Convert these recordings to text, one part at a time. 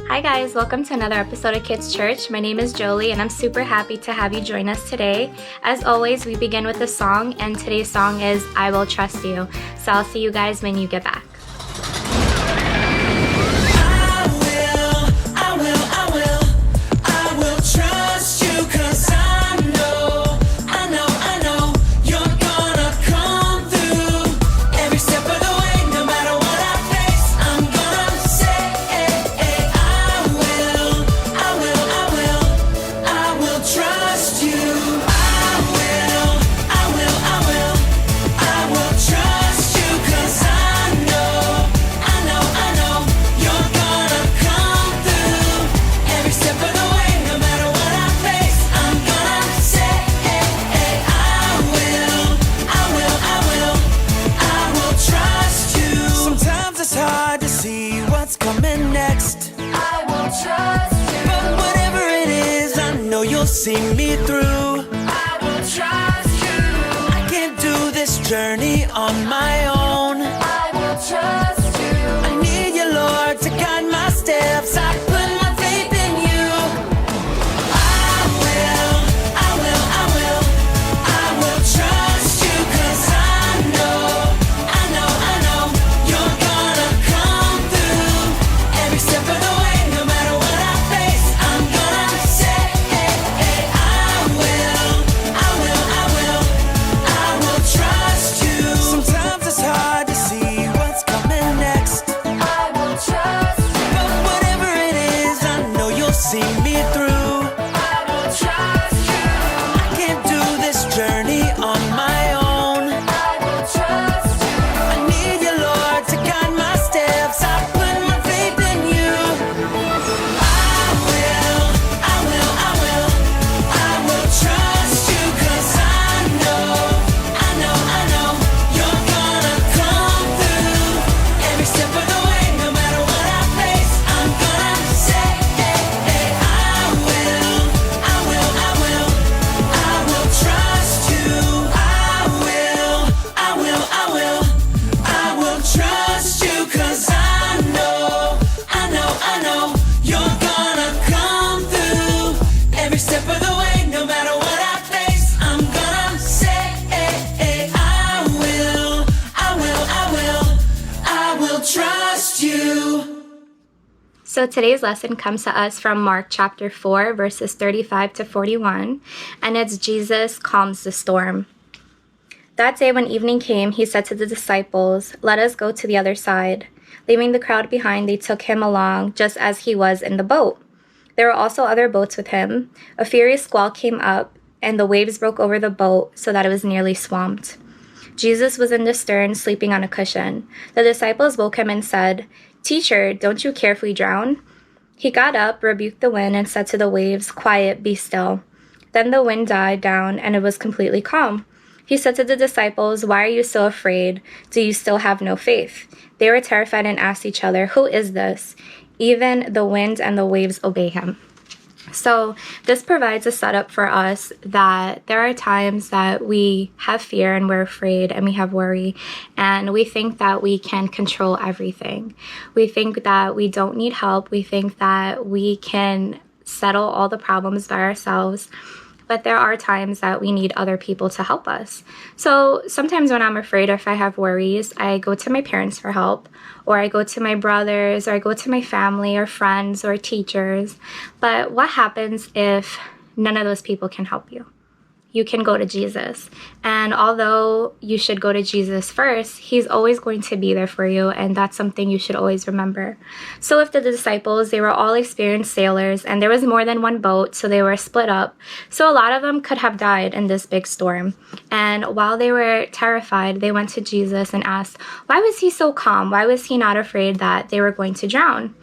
Hi guys, welcome to another episode of Kids Church. My name is Jolie and I'm super happy to have you join us today. As always, we begin with a song and today's song is I Will Trust You. So I'll see you guys when you get back. I will trust you 'cause I know you're gonna come through every step of the way, no matter what I face. I'm gonna say, I will trust you. I will trust you 'cause I know you're gonna come through every step of the way, no matter what I face. I'm gonna say, I will trust you. Sometimes it's hard to see what's coming next. I will trust you. But whatever it is, I know you'll see me through. I will trust you. I can't do this journey on my own. I will trust you. I need you, Lord, to guide my steps. I put my faith in you. I will trust you 'cause I know you're gonna come through every step of the way, no matter what I face. I'm gonna say, I will trust you. Sometimes it's hard to see what's coming next. I will trust you. But whatever it is, I know you'll see me through. I will trust you. I can't do this journey on my own. I will trust you. I need you, Lord, to guide my steps. I put my faith in you. I will trust you 'cause I know you're gonna come through every step of the way, no matter what I face. I'm gonna say, I will trust you. I will trust you 'cause I know you're gonna come through every step of the way, no matter what I face. I'm gonna say, I will trust you. So today's lesson comes to us from Mark chapter 4, verses 35 to 41, and it's Jesus calms the storm. That day when evening came, he said to the disciples, "Let us go to the other side." Leaving the crowd behind, they took him along just as he was in the boat. There were also other boats with him. A furious squall came up, and the waves broke over the boat so that it was nearly swamped. Jesus was in the stern, sleeping on a cushion. The disciples woke him and said, "Teacher, don't you care if we drown?" He got up, rebuked the wind, and said to the waves, "Quiet, be still." Then the wind died down, and it was completely calm. He said to the disciples, "Why are you so afraid? Do you still have no faith?" They were terrified and asked each other, "Who is this? Even the wind and the waves obey him." So this provides a setup for us that there are times that we have fear and we're afraid and we have worry and we think that we can control everything. We think that we don't need help. We think that we can settle all the problems by ourselves. But there are times that we need other people to help us. So sometimes when I'm afraid or if I have worries, I go to my parents for help, or I go to my brothers, or I go to my family or friends or teachers. But what happens if none of those people can help you? You can go to Jesus. And although you should go to Jesus first, he's always going to be there for you. And that's something you should always remember. So if the disciples, they were all experienced sailors and there was more than one boat, so they were split up. So a lot of them could have died in this big storm. And while they were terrified, they went to Jesus and asked, why was he so calm? Why was he not afraid that they were going to drown?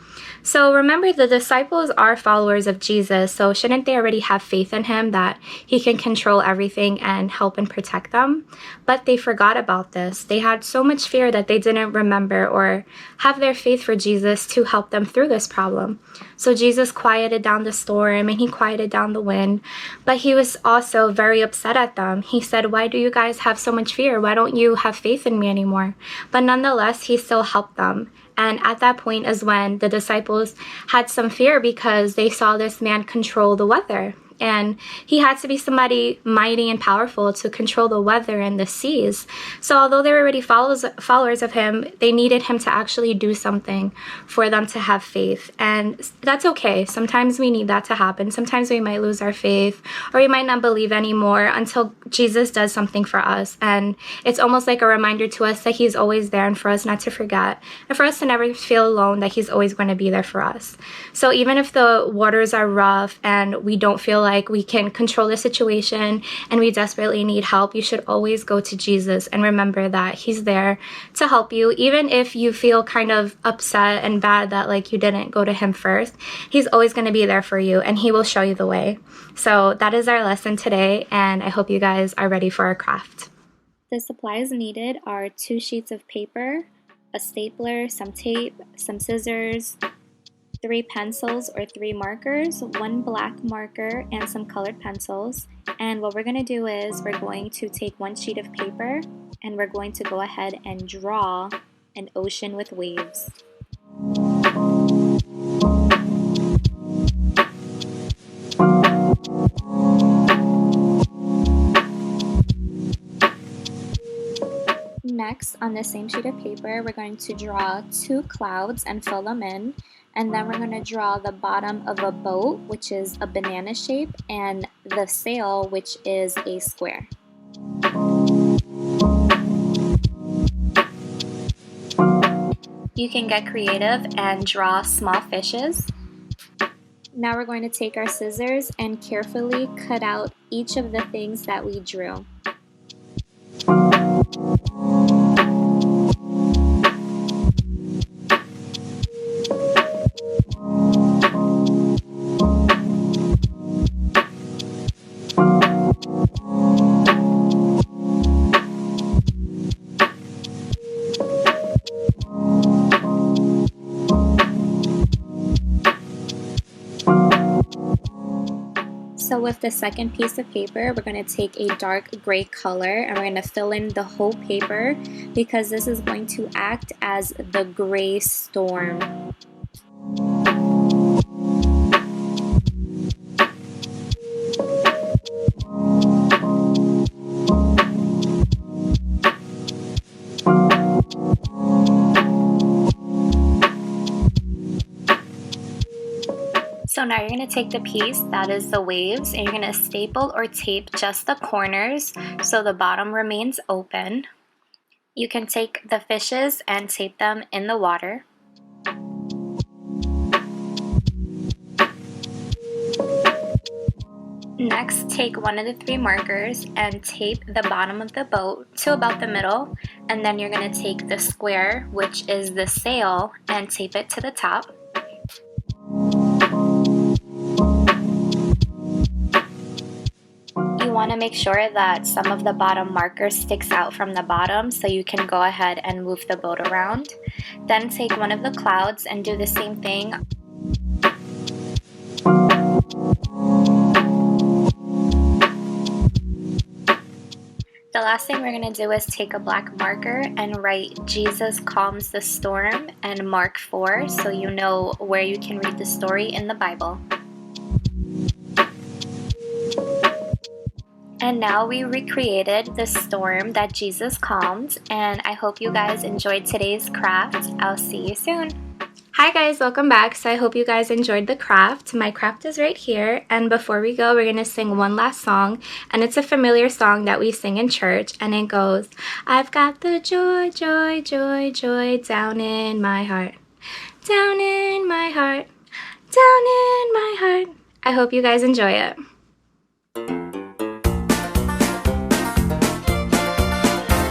So remember, the disciples are followers of Jesus, so shouldn't they already have faith in him that he can control everything and help and protect them? But they forgot about this. They had so much fear that they didn't remember or have their faith for Jesus to help them through this problem. So Jesus quieted down the storm and he quieted down the wind, but he was also very upset at them. He said, why do you guys have so much fear? Why don't you have faith in me anymore? But nonetheless, he still helped them. And at that point is when the disciples had some fear because they saw this man control the weather. And he had to be somebody mighty and powerful to control the weather and the seas. So although they were already followers of him, they needed him to actually do something for them to have faith. And that's okay. Sometimes we need that to happen. Sometimes we might lose our faith, or we might not believe anymore until Jesus does something for us. And it's almost like a reminder to us that he's always there, and for us not to forget, and for us to never feel alone, that he's always going to be there for us. So even if the waters are rough and we don't feel like we can control the situation and we desperately need help, you should always go to Jesus and remember that he's there to help you. Even if you feel kind of upset and bad that like you didn't go to him first, he's always going to be there for you and he will show you the way. So that is our lesson today, and I hope you guys are ready for our craft. The supplies needed are 2 sheets of paper, a stapler, some tape, some scissors, 3 pencils or 3 markers, 1 black marker, and some colored pencils. And what we're going to do is we're going to take 1 sheet of paper and we're going to go ahead and draw an ocean with waves. Next, on the same sheet of paper, we're going to draw 2 clouds and fill them in. And then we're going to draw the bottom of a boat, which is a banana shape, and the sail, which is a square. You can get creative and draw small fishes. Now we're going to take our scissors and carefully cut out each of the things that we drew. So with the second piece of paper, we're going to take a dark gray color and we're going to fill in the whole paper because this is going to act as the gray storm. So now you're going to take the piece that is the waves and you're going to staple or tape just the corners so the bottom remains open. You can take the fishes and tape them in the water. Next, take one of the 3 markers and tape the bottom of the boat to about the middle, and then you're going to take the square, which is the sail, and tape it to the top. You want to make sure that some of the bottom marker sticks out from the bottom so you can go ahead and move the boat around. Then take one of the clouds and do the same thing. The last thing we're going to do is take a black marker and write Jesus calms the storm and Mark 4 so you know where you can read the story in the Bible. And now we recreated the storm that Jesus calmed, and I hope you guys enjoyed today's craft. I'll see you soon. Hi guys, welcome back. So I hope you guys enjoyed the craft. My craft is right here, and before we go, we're going to sing one last song, and it's a familiar song that we sing in church, and it goes, I've got the joy, joy, joy, joy down in my heart, down in my heart, down in my heart. I hope you guys enjoy it.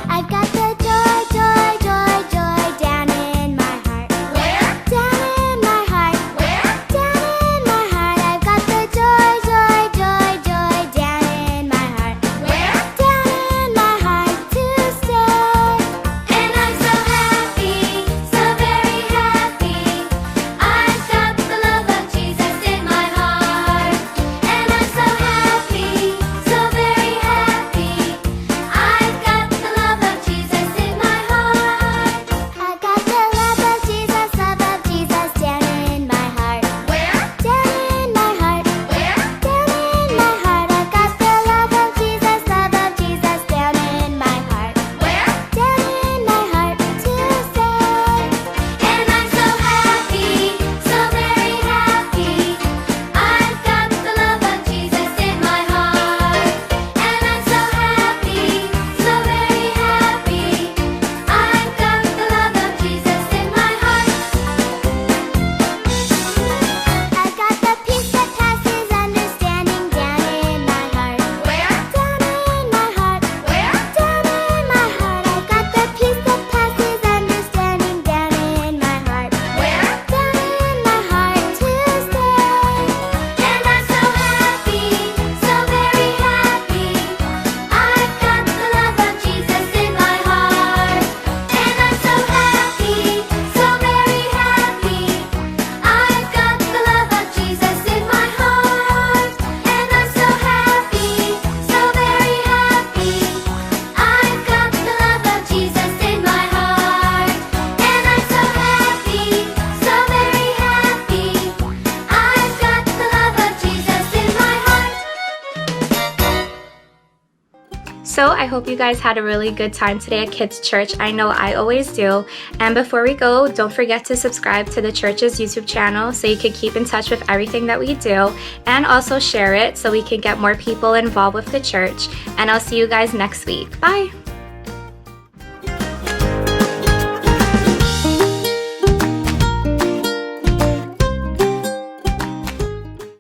I've got the joy, joy, joy, joy down in my heart. Where? Down in my heart. Where? Down in my heart. I've got the joy, joy, joy, joy down in my heart. Where? Down in my heart to stay. And I'm so happy, so very happy. I've got the love of Jesus in my heart. And I'm so So I hope you guys had a really good time today at Kids Church. I know I always do. And before we go, don't forget to subscribe to the church's YouTube channel so you can keep in touch with everything that we do, and also share it so we can get more people involved with the church. And I'll see you guys next week. Bye!